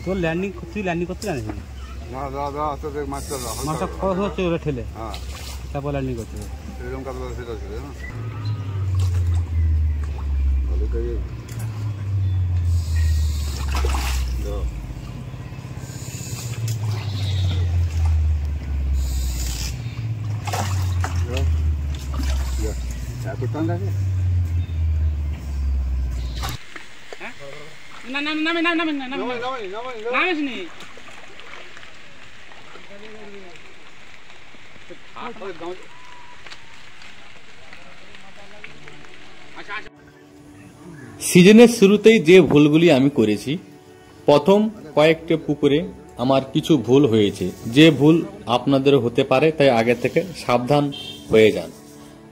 তোর ল্যান্ডিং করতে জানিস মাছটা খরচ হচ্ছে ওরা ঠেলে, তারপর ল্যান্ডিং করতে হবে। সিজনের শুরুতেই যে ভুলগুলি আমি করেছি, প্রথম কয়েকটি পুকুরে আমার কিছু ভুল হয়েছে, যে ভুল আপনাদেরও হতে পারে, তাই আগে থেকে সাবধান হয়ে যান।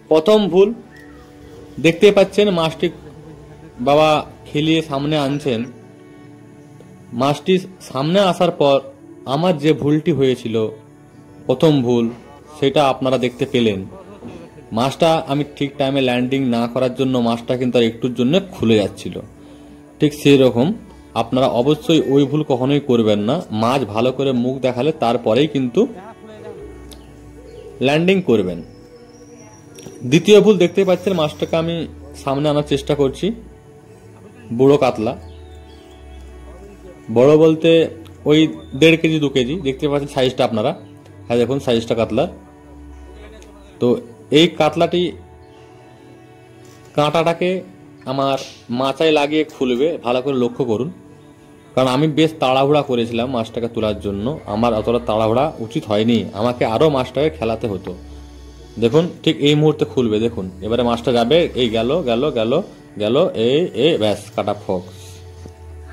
প্রথম ভুল, দেখতে পাচ্ছেন মাছটি বাবা খেলিয়ে সামনে আনছেন। মাছটি সামনে আসার পর আমার যে ভুলটি হয়েছিল, প্রথম ভুল, সেটা আপনারা দেখতে পেলেন। মাছটা আমি ঠিক টাইমে ল্যান্ডিং না করার জন্য মাছটা কিন্তু আর একটুর জন্য খুলে যাচ্ছিল। ঠিক সেই রকম আপনারা অবশ্যই ওই ভুল কখনোই করবেন না। মাছ ভালো করে মুখ দেখালে তারপরেই কিন্তু ল্যান্ডিং করবেন। দ্বিতীয় ভুল, দেখতে পাচ্ছেন মাছটাকে আমি সামনে আনার চেষ্টা করছি। বড় কাতলা, বড় বলতে ওই 1.5 কেজি 2 কেজি, দেখতে পাচ্ছেন সাইজটা আপনারা। হ্যাঁ দেখুন সাইজটা কাতলা। তো এই কাতলাটি কাঁটাটাকে আমার মাচায় লাগিয়ে খুলবে, ভালো করে লক্ষ্য করুন। কারণ আমি বেশ তাড়াহুড়া করেছিলাম মাছটাকে তোলার জন্য, আমার অতটা তাড়াহুড়া উচিত হয়নি, আমাকে আরও মাছটাকে খেলাতে হতো। দেখুন ঠিক এই মুহূর্তে খুলবে, দেখুন এবারে মাছটা যাবে, এই গেল গেল গেল গেল, এই ব্যাস কাটা ফক্স।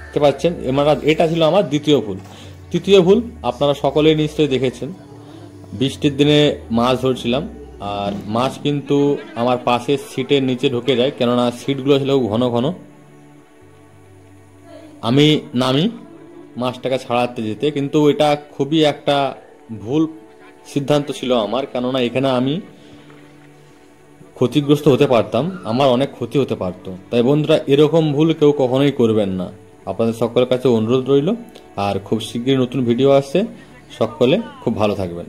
দেখতে পাচ্ছেন, এটা ছিল আমার দ্বিতীয় ভুল। তৃতীয় ভুল আপনারা সকলেই নিশ্চয়ই দেখেছেন, বৃষ্টির দিনে মাছ ধরছিলাম, আর মাছ কিন্তু আমার পাশের সিটের নিচে ঢুকে যায়, কেননা সিটগুলো ছিল ঘন ঘন। আমি নামি মাছটাকে ছাড়াতে যেতে, কিন্তু এটা খুবই একটা ভুল সিদ্ধান্ত ছিল আমার, কেননা এখানে আমি ক্ষতিগ্রস্ত হতে পারতাম, আমার অনেক ক্ষতি হতে পারতো। তাই বন্ধুরা, এরকম ভুল কেউ কখনোই করবেন না। আপনাদের সকলের কাছে অনুরোধ রইল। আর খুব শীঘ্রই নতুন ভিডিও আসছে, সকলে খুব ভালো থাকবেন।